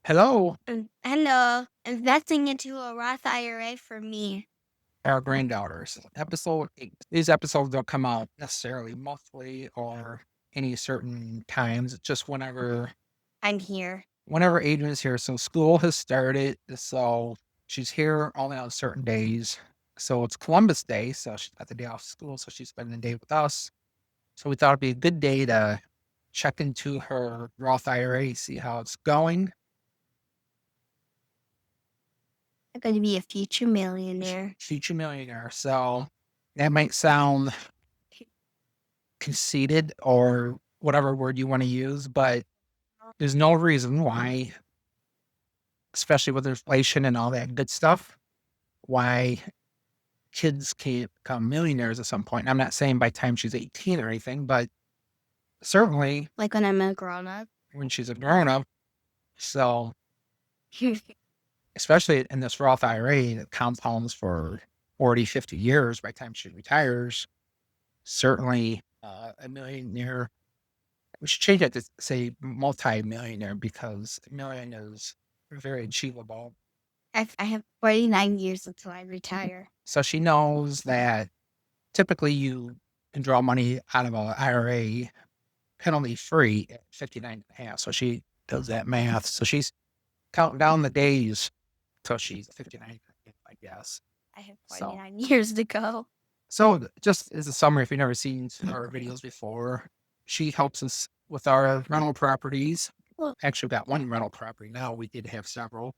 Hello, Hello, investing into a Roth IRA for me. our granddaughters. Episode 8. These episodes don't come out necessarily monthly or any certain times. It's just I'm here. whenever Adrian's here. So school has started. So she's here only on certain days. So it's Columbus Day. So she's got the day off school. So she's spending the day with us. So we thought it'd be a good day to check into her Roth IRA, see how it's going. I'm going to be a future millionaire. Future millionaire. So that might sound conceited or whatever word you want to use, but there's no reason why, especially with inflation and all that good stuff, why kids can't become millionaires at some point. I'm not saying by the time she's 18 or anything, but certainly Like when I'm a grown up. when she's a grown up. So, especially in this Roth IRA that compounds for 40, 50 years by the time she retires, certainly a millionaire. We should change that to say multi-millionaire because a million is very achievable. I have 49 years until I retire. So she knows that typically you can draw money out of an IRA penalty free at 59 and a half. So she does that math. So she's counting down the days till she's 59, I guess. I have So, 49 years to go. so just as a summary, if you've never seen our videos before, she helps us with our rental properties. Well, Actually, we got one rental property now. We did have several.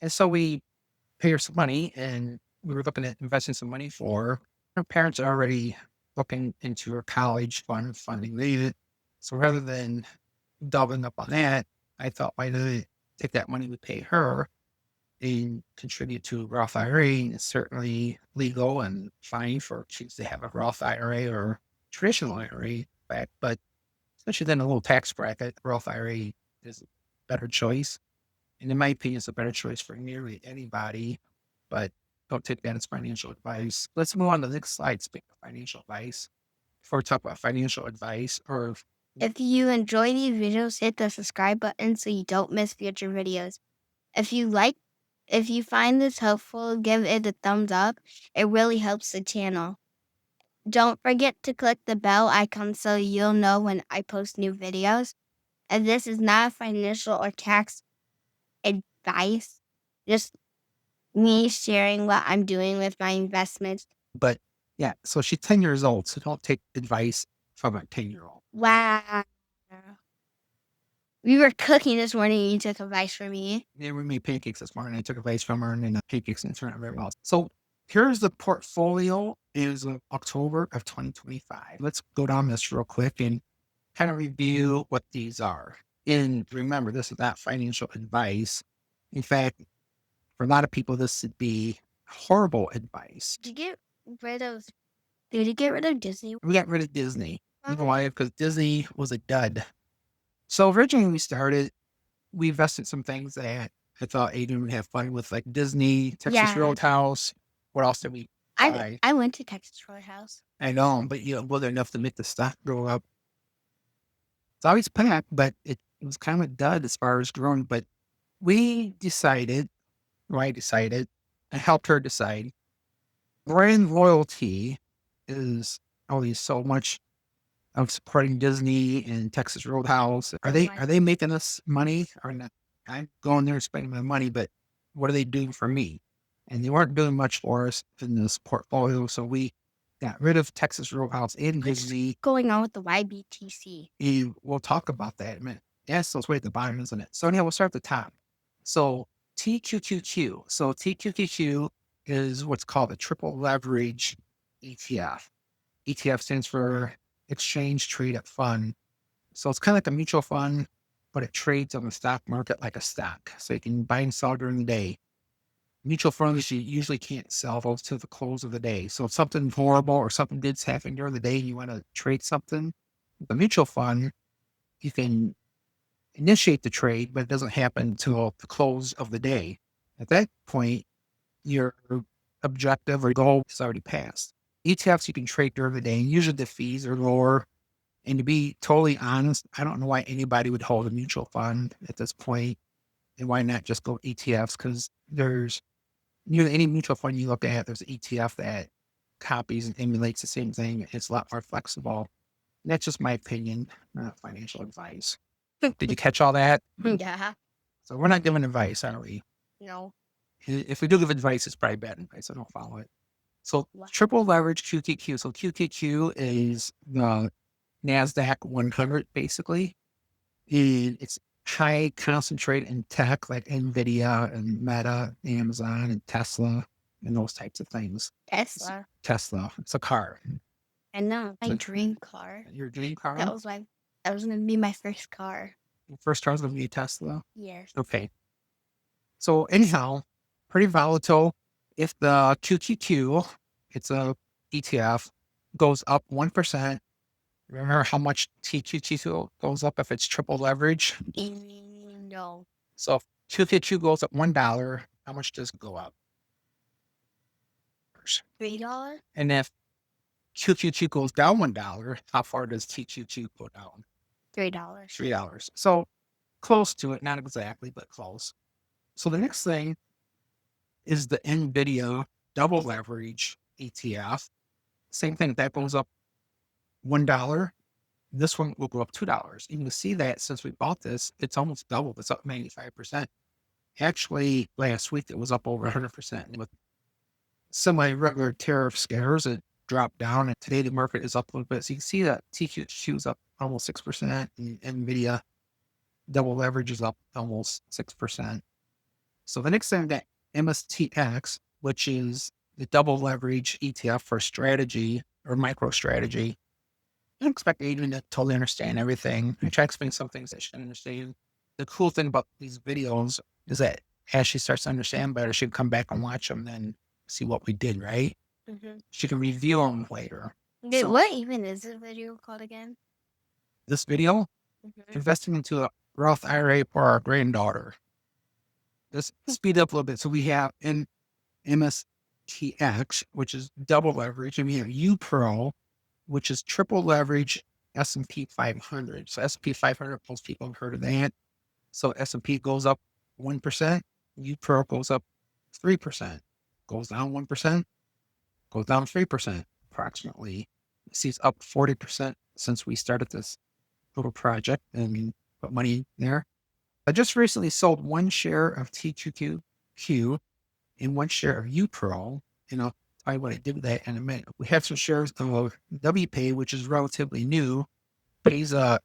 And so we pay her some money and we were looking at investing some money for her parents are already looking into her college fund funding needed. So rather than doubling up on that, I thought why not take that money we pay her and contribute to a Roth IRA. And it's certainly legal and fine for kids to have a Roth IRA or traditional IRA back, but especially then a little tax bracket, Roth IRA is a better choice. And in my opinion, it's a better choice for nearly anybody, but don't take that as financial advice. Let's move on to the next slide. Speaking of financial advice, before we talk about financial advice, or if you enjoy these videos, hit the subscribe button so you don't miss future videos. If you like, if you find this helpful, give it a thumbs up. It really helps the channel. Don't forget to click the bell icon so you'll know when I post new videos. And this is not financial or tax advice, just me sharing what I'm doing with my investments. but yeah, so she's 10 years old, so don't take advice from a 10-year-old. Wow. We were cooking this morning and you took advice from me. Yeah, we made pancakes this morning. I took advice from her and then pancakes and turned out very well. So here's the portfolio is of October of 2025. Let's go down this real quick and kind of review what these are. And remember, this is not financial advice. In fact, for a lot of people, this would be horrible advice. Did you get rid of did you get rid of Disney? We got rid of Disney. You know why? Because Disney was a dud. So originally we invested some things that I thought Adrian would have fun with, like Disney, Texas Yeah. Roadhouse. What else did we buy? I went to Texas Roadhouse. I know, but wasn't enough to make the stock go up. It's always packed, but it was kind of a dud as far as growing. But we decided, or I decided, I helped her decide. Brand loyalty is always so much of supporting Disney and Texas Roadhouse. Are they making us money or not? I'm going there spending my money, but what are they doing for me? And they weren't doing much for us in this portfolio, so we got rid of Texas Roadhouse and Disney. Going on with the YBTC. We'll talk about that in a minute. Yeah, so it's way at the bottom, isn't it? So yeah, we'll start at the top. So TQQQ. So TQQQ is what's called a triple leverage ETF. ETF stands for Exchange Traded Fund. So it's kind of like a mutual fund, but it trades on the stock market like a stock. So you can buy and sell during the day. Mutual funds, you usually can't sell those till the close of the day. So if something horrible or something did happen during the day and you want to trade something, the mutual fund, you can initiate the trade, but it doesn't happen until the close of the day. At that point, your objective or goal is already passed. ETFs you can trade during the day, and usually the fees are lower. And to be totally honest, I don't know why anybody would hold a mutual fund at this point. And why not just go ETFs? Because there's any mutual fund you look at, there's an ETF that copies and emulates the same thing. It's a lot more flexible. And that's just my opinion, not financial advice. Did you catch all that? Yeah. So we're not giving advice, are we? No. If we do give advice, it's probably bad advice. I don't follow it. So What? triple leverage QQQ. So QQQ is the NASDAQ 100, basically. And it's high concentrate in tech like NVIDIA and Meta, Amazon and Tesla and those types of things. Tesla. Tesla, it's a car. I know. My So- dream car. Your dream car? That was gonna be my first car. Your first car is going to be a Tesla? Yes. Okay. So anyhow, pretty volatile. If the QQQ, it's a ETF, goes up 1%, remember how much TQQQ goes up if it's triple leverage? No. So if QQQ goes up $1, how much does it go up? $3? And if QQQ goes down $1, how far does TQQ go down? $3. $3. So close to it, not exactly, but close. So the next thing is the NVIDIA double leverage ETF. Same thing, that goes up $1. This one will go up $2. You can see that since we bought this, it's almost doubled. It's up 95%. Actually, last week it was up over 100%. With semi-regular tariff scares, it dropped down, and today the market is up a little bit. So you can see that TQQ is up almost 6%, and NVIDIA double leverage is up almost 6%. So the next thing, that MSTX, which is the double leverage ETF for strategy or micro strategy. I don't expect Adrian to totally understand everything. I try to explain some things that she can understand. The cool thing about these videos is that as she starts to understand better, she can come back and watch them, then see what we did, right? Mm-hmm. She can review them later. Wait, So- what even is this video called again? This video, investing into a Roth IRA for our granddaughter. Let's speed up a little bit. So we have in MSTX, which is double leverage, and we have UPRO, which is triple leverage S&P 500. So S&P 500, most people have heard of that. So S&P goes up 1%, UPRO goes up 3%, goes down 1%, goes down 3%, approximately. You see it's up 40% since we started this little project and put money there. I just recently sold one share of TQQQ and one share of UPRO. I'll tell you what I did with that in a minute. We have some shares of WPay, which is relatively new, pays a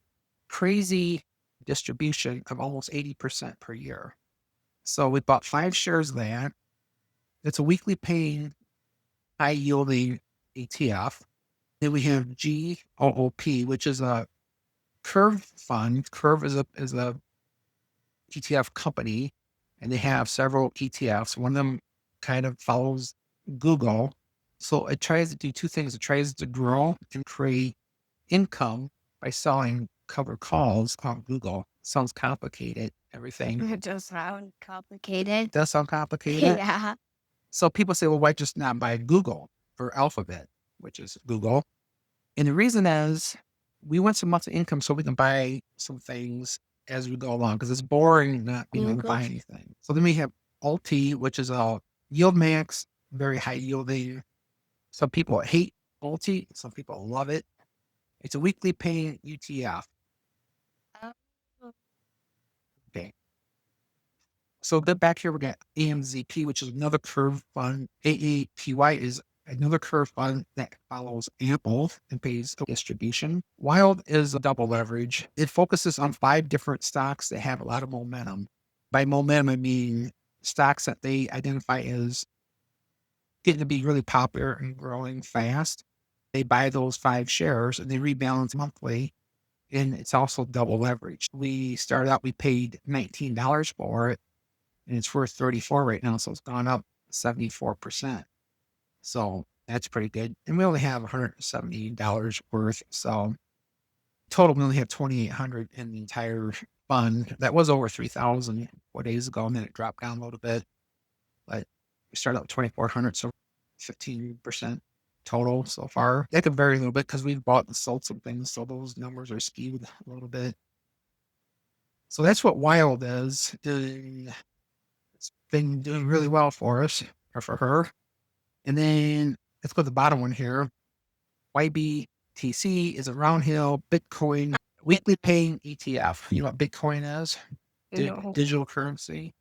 crazy distribution of almost 80% per year. So we bought 5 shares of that. It's a weekly paying, high yielding ETF. Then we have GOOP, which is a Curve fund. Curve is a ETF company, and they have several ETFs. One of them kind of follows Google. So it tries to do two things. It tries to grow and create income by selling covered calls on Google. Sounds complicated, everything. It does sound complicated. Does sound complicated. Yeah. So people say, well, why just not buy Google or Alphabet, which is Google? And the reason is we want some monthly income so we can buy some things as we go along, because it's boring not being able to buy anything. So then we have Alt, which is a yield max, very high yielding. Some people hate Alt, some people love it. It's a weekly paying ETF. Okay. So then back here we got AMZP, which is another curve fund. AAPY is another curve fund that follows Apple and pays a distribution. Wild is a double leverage. It focuses on 5 different stocks that have a lot of momentum. By momentum, I mean stocks that they identify as getting to be really popular and growing fast. They buy those 5 shares and they rebalance monthly. And it's also double leverage. We started out, we paid $19 for it, and it's worth $34 right now. So it's gone up 74%. So that's pretty good. And we only have $170 worth. So total, we only have $2,800 in the entire fund. That was over $3,000 4 days ago, and then it dropped down a little bit. But we started out with $2,400, so 15% total so far. That could vary a little bit because we've bought and sold some things, so those numbers are skewed a little bit. So that's what Wild is. It's been doing really well for us or for her. And then let's go to the bottom one here. YBTC is a roundhill Bitcoin weekly paying ETF. You know what Bitcoin is? No. Digital currency.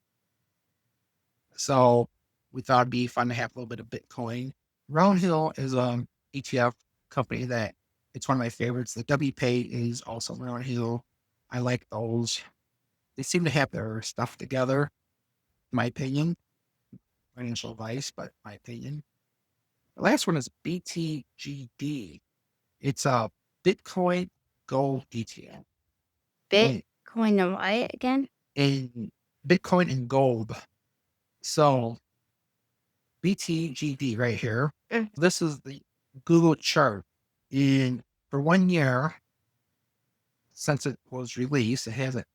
So we thought it'd be fun to have a little bit of Bitcoin. Roundhill is a ETF company that it's one of my favorites. The WPay is also Roundhill. I like those. They seem to have their stuff together, in my opinion. Financial advice, but my opinion. The last one is BTGD. It's a Bitcoin gold ETF. Bitcoin and what again? In Bitcoin and gold. So BTGD right here. This is the Google chart. In for 1 year since it was released, it hasn't.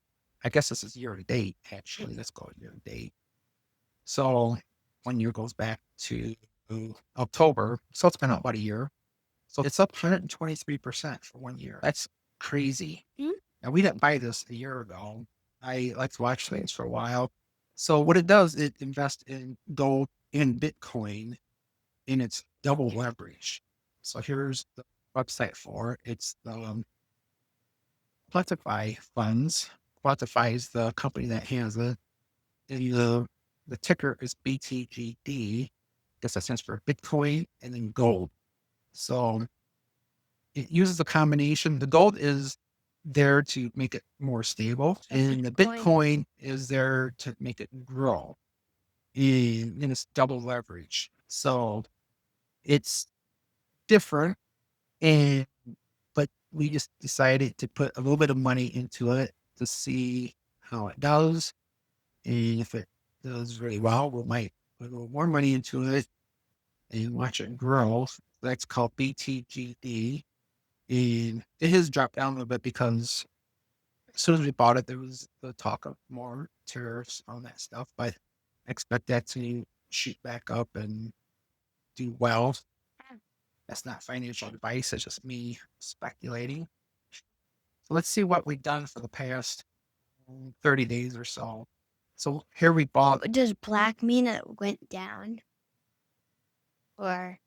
I guess this is year to date. Actually, let's go year to date. So 1 year goes back to October. So it's been about a year. So it's up 123% for 1 year. That's crazy. Now we didn't buy this a year ago. I like to watch things for a while. So what it does, it invests in gold and Bitcoin, and it's double leverage. So here's the website for it. It's the Quantify Funds. Quantify is the company that has it. And the ticker is BTGD. I guess that stands for Bitcoin and then gold. So it uses a combination. The gold is there to make it more stable, and the Bitcoin is there to make it grow. And it's double leverage. So it's different, and but we just decided to put a little bit of money into it to see how it does. And if it does really well, we might put a little more money into it and watch it grow. That's called BTGD. And it has dropped down a little bit because as soon as we bought it, there was the talk of more tariffs on that stuff. But I expect that to shoot back up and do well. That's not financial advice. It's just me speculating. So let's see what we've done for the past 30 days or so. So here we bought. Does black mean it went down? Or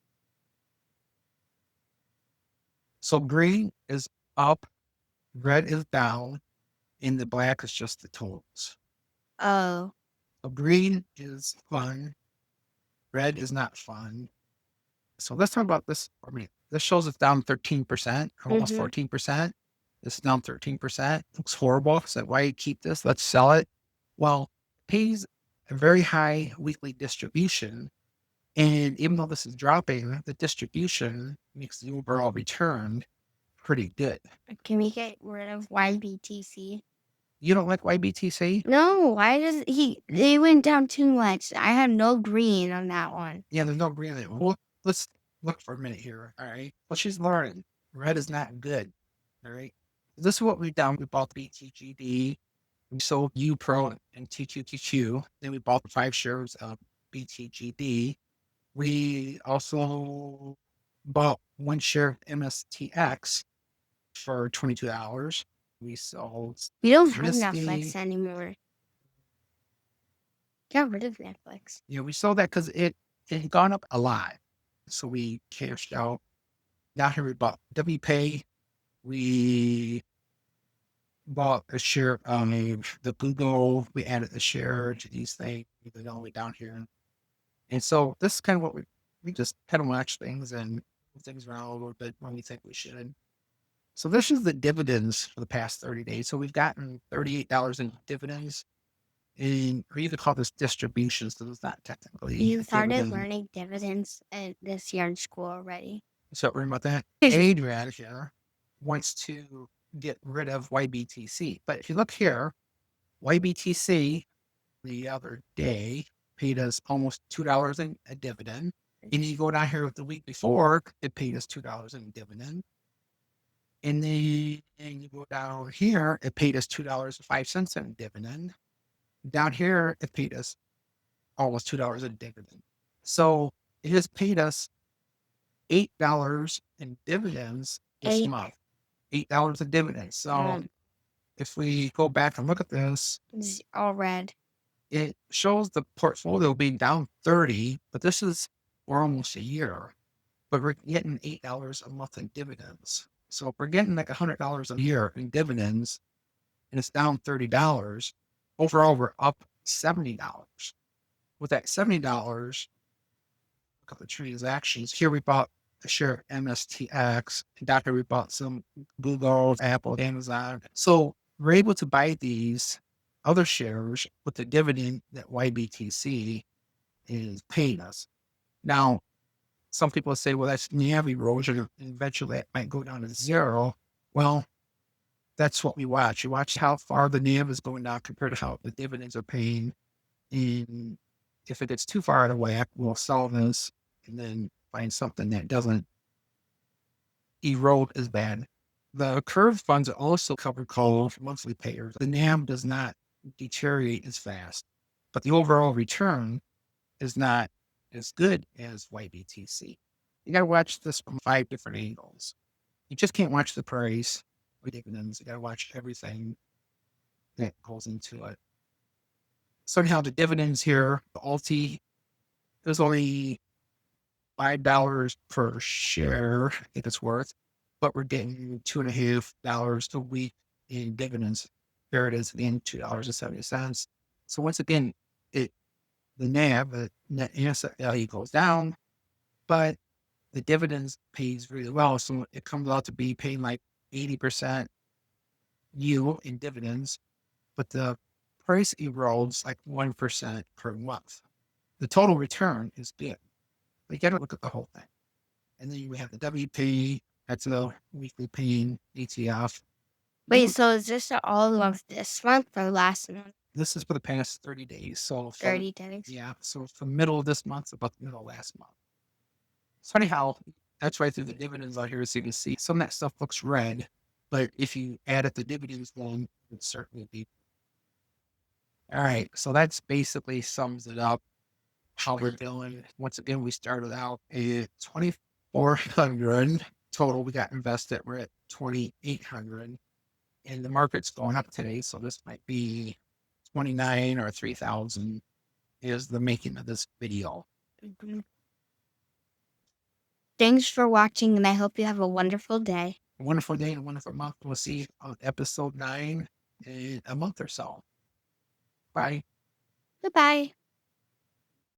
So green is up, red is down, and the black is just the totals. oh, So green is fun, red is not fun. So let's talk about this. I mean, this shows it's down 13%, almost 14%. This is down 13%. Looks horrible. So why keep this? Let's sell it. Well, it pays a very high weekly distribution. And even though this is dropping, the distribution makes the overall return pretty good. can we get rid of YBTC? You don't like YBTC? No, why does they went down too much. I have no green on that one. Yeah, there's no green in it. Well, let's look for a minute here. All right. Well, she's learning. Red is not good. All right. This is what we've done. We bought the BTGD. We sold UPRO and TQQQ. Then we bought the 5 shares of BTGD. We also bought 1 share of MSTX for $22. We sold. We don't have Netflix anymore. Got rid of Netflix. Yeah, we sold that because it had gone up a lot. So we cashed out. Now here we bought WPay. We bought a share of the Google. We added a share to these things, even all the way down here. And so this is kind of what we just kind of watch things and move things around a little bit when we think we should. So this is the dividends for the past 30 days. So we've gotten $38 in dividends. Or you could call this distributions, because it's not technically. You started learning dividends this year in school already. So worry about that. Adrian here wants to get rid of YBTC. But if you look here, YBTC the other day paid us almost $2 in a dividend. And you go down here with the week before, it paid us $2 in dividend. And then you go down here, it paid us $2.05 in dividend. Down here, it paid us almost $2 in dividend. So it has paid us $8 in dividends this month. $8 in dividends. So if we go back and look at this, It's all red. it shows the portfolio being down 30, but this is for almost a year. But we're getting $8 a month in dividends. So if we're getting like $100 a year in dividends and it's down $30, overall we're up $70. With that $70, look at the transactions. Here we bought a share of MSTX. And Doctor, we bought some Google, Apple, Amazon. So we're able to buy these other shares with the dividend that YBTC is paying us. Now, some people say, well, that's NAV erosion, and eventually it might go down to zero. Well, that's what we watch. You watch how far the NAV is going down compared to how the dividends are paying. And if it gets too far out of whack, we'll sell this and then find something that doesn't erode as bad. The curve funds are also covered call for monthly payers. The NAV does not deteriorate as fast, but the overall return is not as good as YBTC. You got to watch this from 5 different angles. You just can't watch the price or dividends. You got to watch everything that goes into it. So anyhow, the dividends here, the Alti is only $5 per share, I think it's worth, but we're getting $2.50 a week in dividends. There it is, again, $2.70. So once again, the NAV, the net asset value goes down, but the dividends pays really well. So it comes out to be paying like 80% yield in dividends, but the price erodes like 1% per month. The total return is good. But you got to look at the whole thing. And then we have the WPay, that's a weekly paying ETF. Wait, so is this all of this month or last month? This is for the past 30 days. So 30 days. Yeah. So from middle of this month, about the middle of last month. It's funny how that's right through the dividends out here. So you can see some of that stuff looks red, but if you added the dividends one, it would certainly be. All right. So that's basically sums it up how we're doing. Once again, we started out at 2,400 total. We got invested. We're at 2,800 and the market's going up today. So this might be 29 or 3,000 is the making of this video. Mhm. Thanks for watching, and I hope you have a wonderful day. A wonderful day and a wonderful month. We'll see you on episode 9 in a month or so. Bye. Goodbye.